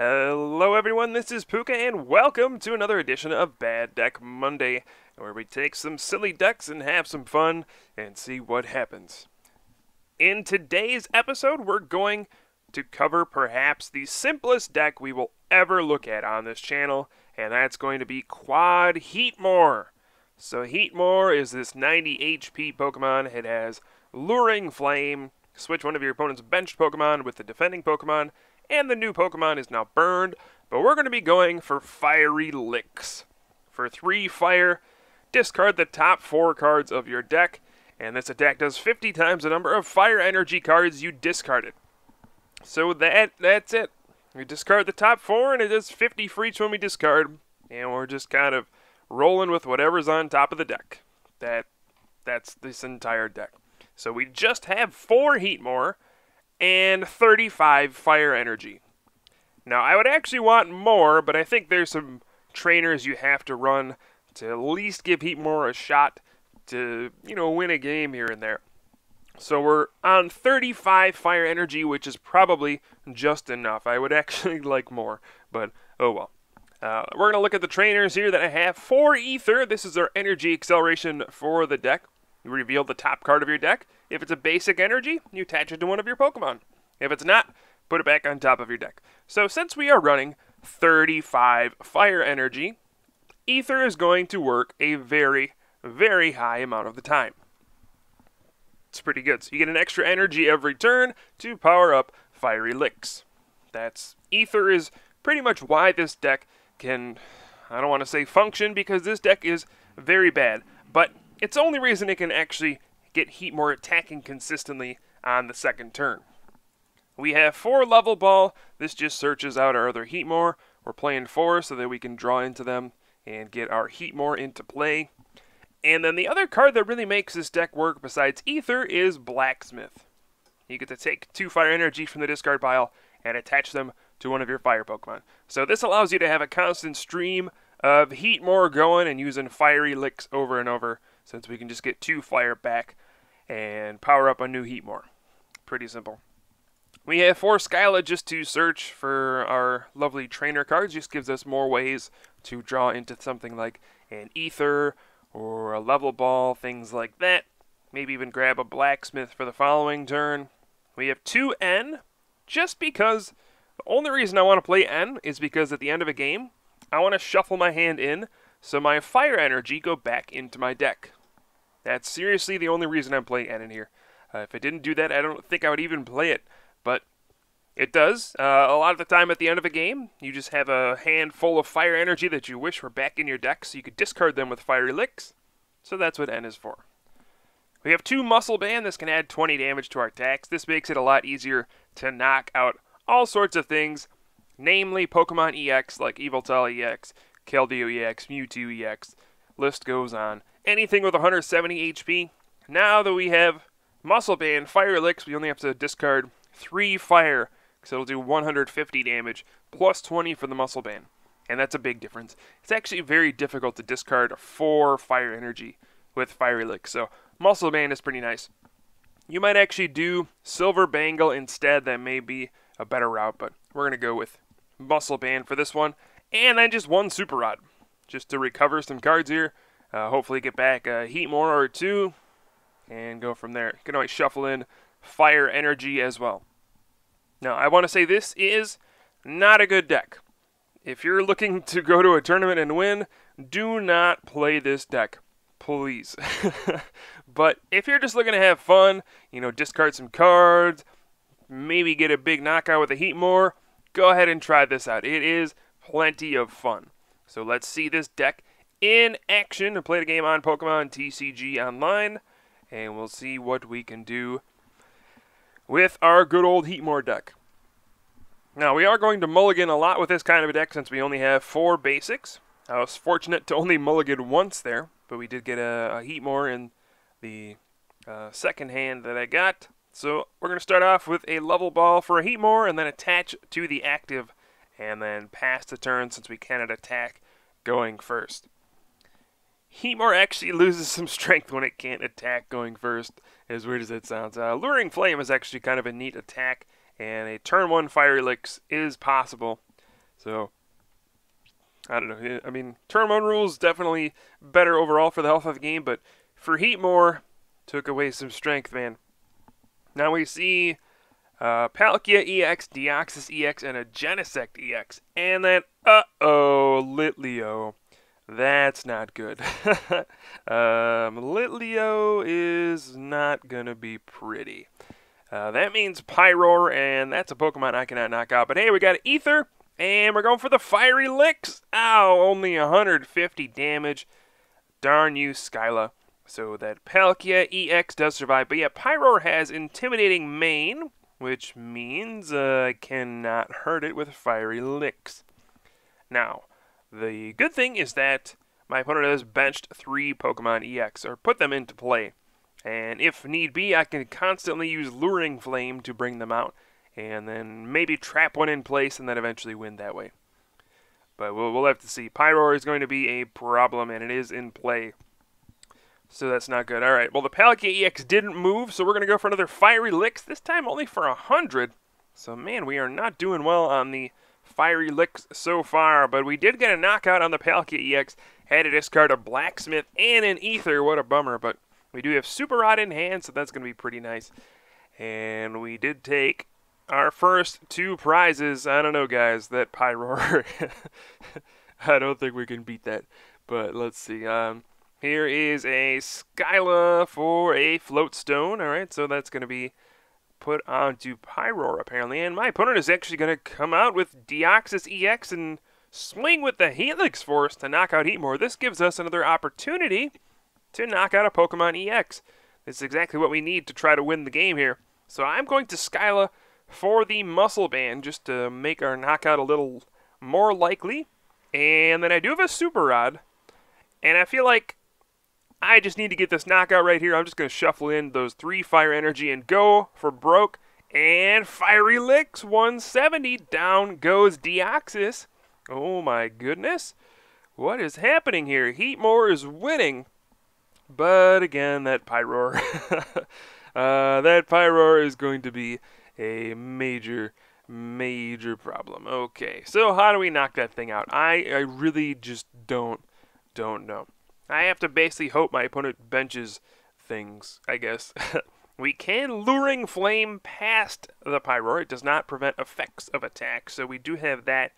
Hello everyone, this is Pooka and welcome to another edition of Bad Deck Monday, where we take some silly decks and have some fun and see what happens. In today's episode, we're going to cover perhaps the simplest deck we will ever look at on this channel, and that's going to be Quad Heatmor. So Heatmor is this 90 HP Pokemon. It has Luring Flame, switch one of your opponent's benched Pokemon with the defending Pokemon, and the new Pokemon is now burned, but we're going to be going for Fiery Licks. For 3 fire, discard the top 4 cards of your deck, and this attack does 50 times the number of fire energy cards you discarded. So that's it. We discard the top 4, and it does 50 for each one we discard, and we're just kind of rolling with whatever's on top of the deck. That's this entire deck. So we just have 4 Heatmor, and 35 fire energy. Now, I would actually want more, but I think there's some trainers you have to run to at least give Heatmor a shot to, win a game here and there. So we're on 35 fire energy, which is probably just enough. I would actually like more, but oh well. We're going to look at the trainers here that I have. For Ether, this is our energy acceleration for the deck. You reveal the top card of your deck. If it's a basic energy, you attach it to one of your Pokemon. If it's not, put it back on top of your deck. So since we are running 35 fire energy, Ether is going to work a very, very high amount of the time. It's pretty good. So you get an extra energy every turn to power up Fiery Licks. Ether is pretty much why this deck can, I don't want to say function, because this deck is very bad, but it's the only reason it can actually get Heatmor attacking consistently on the second turn. We have 4 Level Ball. This just searches out our other Heatmor. We're playing 4 so that we can draw into them and get our Heatmor into play. And then the other card that really makes this deck work besides Ether is Blacksmith. You get to take 2 fire energy from the discard pile and attach them to one of your fire Pokemon. So this allows you to have a constant stream of Heatmor going and using Fiery Licks over and over, since we can just get 2 fire back and power up a new Heatmor. Pretty simple. We have 4 Skyla just to search for our lovely trainer cards. Just gives us more ways to draw into something like an Ether or a Level Ball, things like that. Maybe even grab a Blacksmith for the following turn. We have 2 N, just because the only reason I want to play N is because at the end of a game, I want to shuffle my hand in so my fire energy go back into my deck. That's seriously the only reason I'm playing N in here. If I didn't do that, I don't think I would even play it. But it does. A lot of the time at the end of a game, you just have a hand full of fire energy that you wish were back in your deck, so you could discard them with Fiery Licks. So that's what N is for. We have 2 Muscle Band. This can add 20 damage to our attacks. This makes it a lot easier to knock out all sorts of things, namely Pokemon EX like Yveltal EX, Keldeo EX, Mewtwo EX. List goes on. Anything with 170 HP. Now that we have Muscle Band, Fire Licks, we only have to discard 3 fire, because it'll do 150 damage, plus 20 for the Muscle Band. And that's a big difference. It's actually very difficult to discard 4 fire energy with Fiery Licks, so Muscle Band is pretty nice. You might actually do Silver Bangle instead. That may be a better route, but we're going to go with Muscle Band for this one. And then just 1 Super Rod, just to recover some cards here. Hopefully get back a Heatmor or 2, and go from there. You can always shuffle in fire energy as well. Now, I want to say this is not a good deck. If you're looking to go to a tournament and win, do not play this deck, please. But if you're just looking to have fun, discard some cards, maybe get a big knockout with a Heatmor, go ahead and try this out. It is plenty of fun. So let's see this deck in action and play the game on Pokemon TCG Online, and we'll see what we can do with our good old Heatmor deck. Now, we are going to mulligan a lot with this kind of a deck since we only have 4 basics. I was fortunate to only mulligan once there, but we did get a Heatmor in the second hand that I got. So we're going to start off with a Level Ball for a Heatmor and then attach to the active and then pass the turn since we cannot attack going first. Heatmor actually loses some strength when it can't attack going first, as weird as it sounds. Luring Flame is actually kind of a neat attack, and a turn 1 Fiery Licks is possible. So, I don't know. I mean, turn 1 rules definitely better overall for the health of the game, but for Heatmor, took away some strength, man. Now we see Palkia EX, Deoxys EX, and a Genesect EX. And then, Litleo. That's not good. Litleo is not going to be pretty. That means Pyroar, and that's a Pokemon I cannot knock out. But hey, we got Ether, and we're going for the Fiery Licks. Ow, only 150 damage. Darn you, Skyla. So that Palkia EX does survive. But yeah, Pyroar has Intimidating Mane, which means I cannot hurt it with Fiery Licks. Now, the good thing is that my opponent has benched 3 Pokemon EX, or put them into play. And if need be, I can constantly use Luring Flame to bring them out, and then maybe trap one in place and then eventually win that way. But we'll have to see. Pyroar is going to be a problem, and it is in play. So that's not good. Alright, well the Palkia EX didn't move, so we're going to go for another Fiery Licks, this time only for 100. So man, we are not doing well on the Fiery Licks so far, but we did get a knockout on the Palkia EX. Had to discard a Blacksmith and an Ether, what a bummer, but we do have Super Rod in hand, so that's going to be pretty nice. And we did take our first 2 prizes. I don't know, guys, that Pyroar. I don't think we can beat that, but let's see. Here is a Skyla for a Float Stone. Alright, so that's going to be put onto Pyroar, apparently. And my opponent is actually going to come out with Deoxys EX and swing with the Helix Force to knock out Heatmor. This gives us another opportunity to knock out a Pokemon EX. This is exactly what we need to try to win the game here. So I'm going to Skyla for the Muscle Band, just to make our knockout a little more likely. And then I do have a Super Rod. And I feel like I just need to get this knockout right here. I'm just going to shuffle in those 3 Fire Energy and go for broke. And Fiery Licks, 170. Down goes Deoxys. Oh my goodness. What is happening here? Heatmor is winning. But again, that Pyroar. That Pyroar is going to be a major problem. Okay, so how do we knock that thing out? I really just don't know. I have to basically hope my opponent benches things, I guess. We can Luring Flame past the Pyroar. It does not prevent effects of attack, so we do have that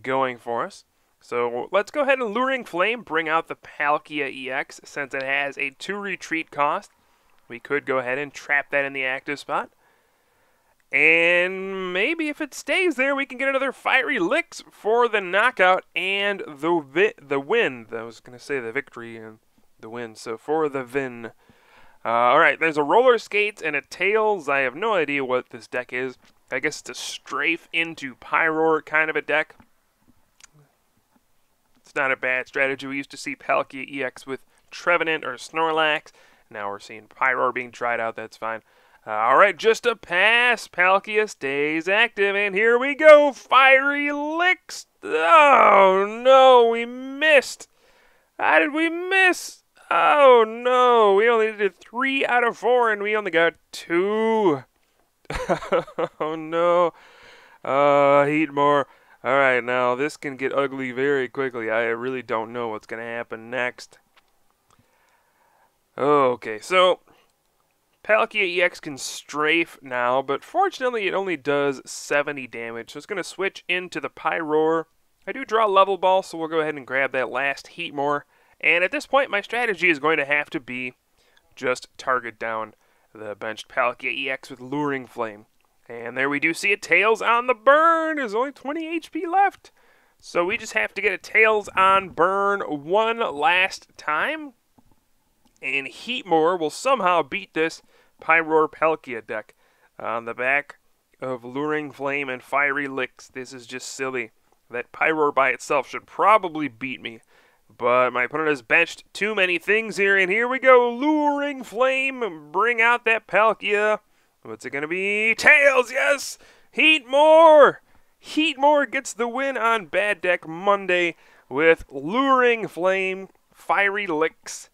going for us. So let's go ahead and Luring Flame, bring out the Palkia EX, since it has a 2 retreat cost. We could go ahead and trap that in the active spot. And maybe if it stays there, we can get another Fiery Licks for the knockout and the win. I was going to say the victory and the win. So for the win. Alright, there's a Roller Skates and a Tails. I have no idea what this deck is. I guess it's a strafe into Pyroar kind of a deck. It's not a bad strategy. We used to see Palkia EX with Trevenant or Snorlax. Now we're seeing Pyroar being tried out. That's fine. Alright, just a pass. Palkia stays active, and here we go. Fiery Licks. Oh, no, we missed. How did we miss? Oh, no, we only did 3 out of 4, and we only got 2. Oh, no. Heatmor. Alright, now this can get ugly very quickly. I really don't know what's going to happen next. Okay, so Palkia EX can strafe now, but fortunately it only does 70 damage. So it's going to switch into the Pyroar. I do draw Level Ball, so we'll go ahead and grab that last Heatmor. And at this point, my strategy is going to have to be just target down the benched Palkia EX with Luring Flame. And there we do see a Tails on the burn. There's only 20 HP left. So we just have to get a Tails on burn one last time. And Heatmor will somehow beat this Pyroar Palkia deck on the back of Luring Flame and Fiery Licks. This is just silly. That Pyroar by itself should probably beat me. But my opponent has benched too many things here. And here we go. Luring Flame. Bring out that Palkia. What's it going to be? Tails, yes! Heatmor! Heatmor gets the win on Bad Deck Monday with Luring Flame, Fiery Licks.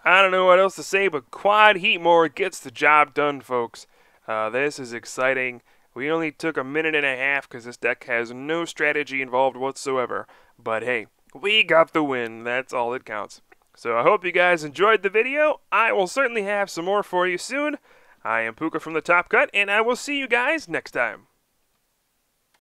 I don't know what else to say, but Quad Heatmor gets the job done, folks. This is exciting. We only took a minute and a half because this deck has no strategy involved whatsoever. But hey, we got the win. That's all that counts. So I hope you guys enjoyed the video. I will certainly have some more for you soon. I am Pooka from the Top Cut, and I will see you guys next time.